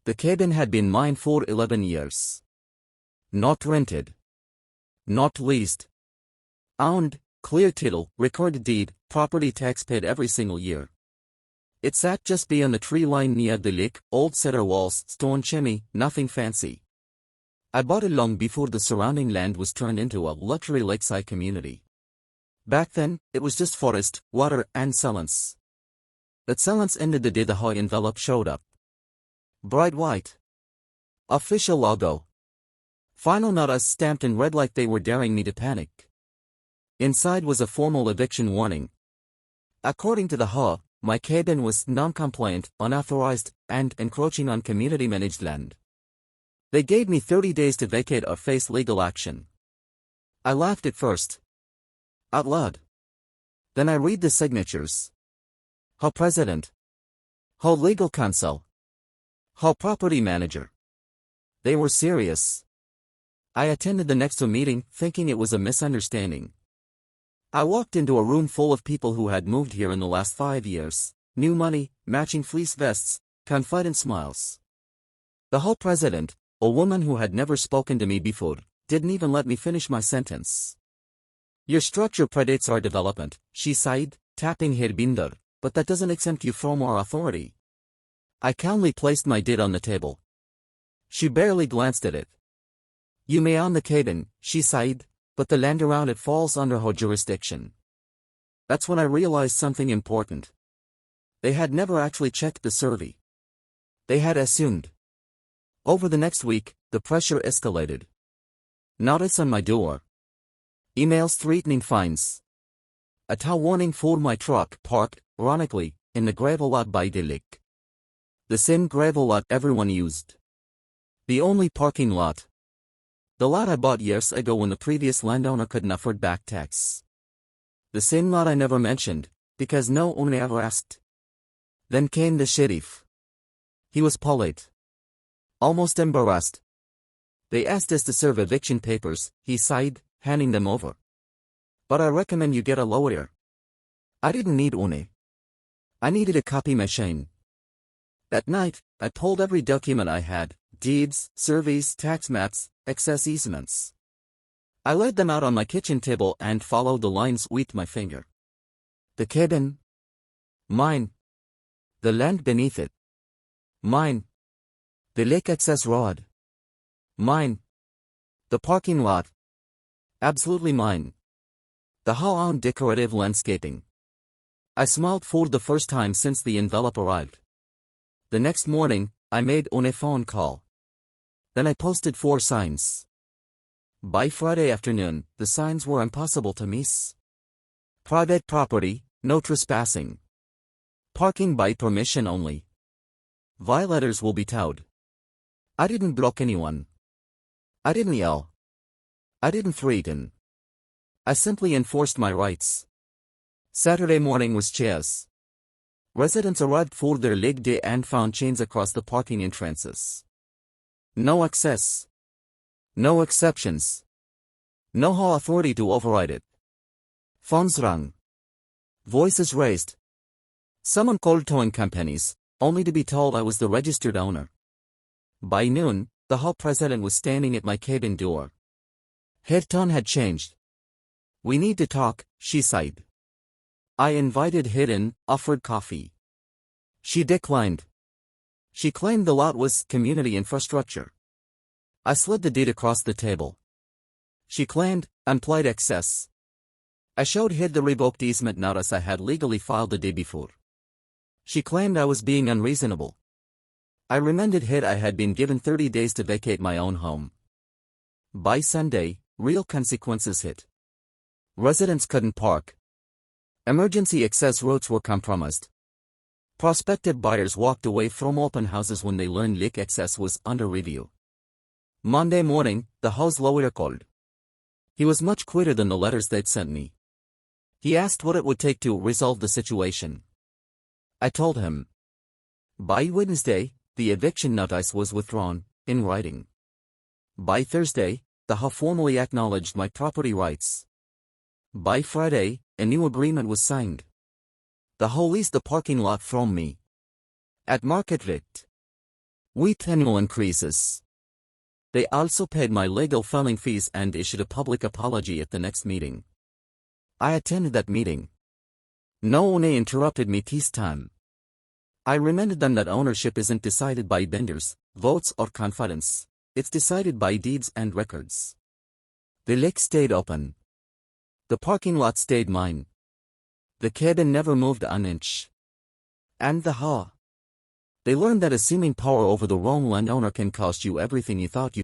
The cabin had been mine for 11 years. Not rented. Not leased. Owned, clear title, recorded deed, property tax paid every single year. It sat just beyond the tree line near the lake, old cedar walls, stone chimney, nothing fancy. I bought it long before the surrounding land was turned into a luxury lakeside community. Back then, it was just forest, water, and silence. That silence ended the day the HOA envelope showed up. Bright white. Official logo. Final notice stamped in red like they were daring me to panic. Inside was a formal eviction warning. According to the HOA, my cabin was non-compliant, unauthorized, and encroaching on community-managed land. They gave me 30 days to vacate or face legal action. I laughed at first. Out loud. Then I read the signatures. HOA President. HOA Legal Counsel. HOA Property Manager. They were serious. I attended the next HOA meeting, thinking it was a misunderstanding. I walked into a room full of people who had moved here in the last 5 years. New money, matching fleece vests, confident smiles. The HOA President, a woman who had never spoken to me before, didn't even let me finish my sentence. Your structure predates our development, she sighed, tapping her binder, but that doesn't exempt you from our authority. I calmly placed my deed on the table. She barely glanced at it. You may own the cabin, she sighed, but the land around it falls under her jurisdiction. That's when I realized something important. They had never actually checked the survey. They had assumed. Over the next week, the pressure escalated. Notice on my door. Emails threatening fines. A tow warning for my truck parked, ironically, in the gravel lot by the lake. The same gravel lot everyone used. The only parking lot. The lot I bought years ago when the previous landowner couldn't afford back tax. The same lot I never mentioned, because no one ever asked. Then came the sheriff. He was polite. Almost embarrassed. They asked us to serve eviction papers, he sighed, handing them over. But I recommend you get a lawyer. I didn't need one. I needed a copy machine. That night, I pulled every document I had, deeds, surveys, tax maps, excess easements. I laid them out on my kitchen table and followed the lines with my finger. The cabin. Mine. The land beneath it. Mine. The lake access road. Mine. The parking lot. Absolutely mine. The HOA-owned decorative landscaping. I smiled for the first time since the envelope arrived. The next morning, I made a phone call. Then I posted 4 signs. By Friday afternoon, the signs were impossible to miss. Private property, no trespassing. Parking by permission only. Violators will be towed. I didn't block anyone. I didn't yell. I didn't threaten. I simply enforced my rights. Saturday morning was chaos. Residents arrived for their leg day and found chains across the parking entrances. No access. No exceptions. No HOA authority to override it. Phones rang. Voices raised. Someone called towing companies, only to be told I was the registered owner. By noon, the HOA president was standing at my cabin door. Her tone had changed. We need to talk, she sighed. I invited her in, offered coffee. She declined. She claimed the lot was community infrastructure. I slid the deed across the table. She claimed, implied excess. I showed her the revoked easement notice I had legally filed the day before. She claimed I was being unreasonable. I reminded her I had been given 30 days to vacate my own home. By Sunday, real consequences hit. Residents couldn't park. Emergency access routes were compromised. Prospective buyers walked away from open houses when they learned lake access was under review. Monday morning, the house lawyer called. He was much quicker than the letters they'd sent me. He asked what it would take to resolve the situation. I told him. By Wednesday, the eviction notice was withdrawn, in writing. By Thursday, the HOA formally acknowledged my property rights. By Friday, a new agreement was signed. The HOA leased the parking lot from me. At market rate. with annual increases. They also paid my legal filing fees and issued a public apology at the next meeting. I attended that meeting. No one interrupted me this time. I reminded them that ownership isn't decided by vendors, votes or confidence. It's decided by deeds and records. The lake stayed open. The parking lot stayed mine. The cabin never moved an inch. And the HOA. They learned that assuming power over the wrong landowner can cost you everything you thought you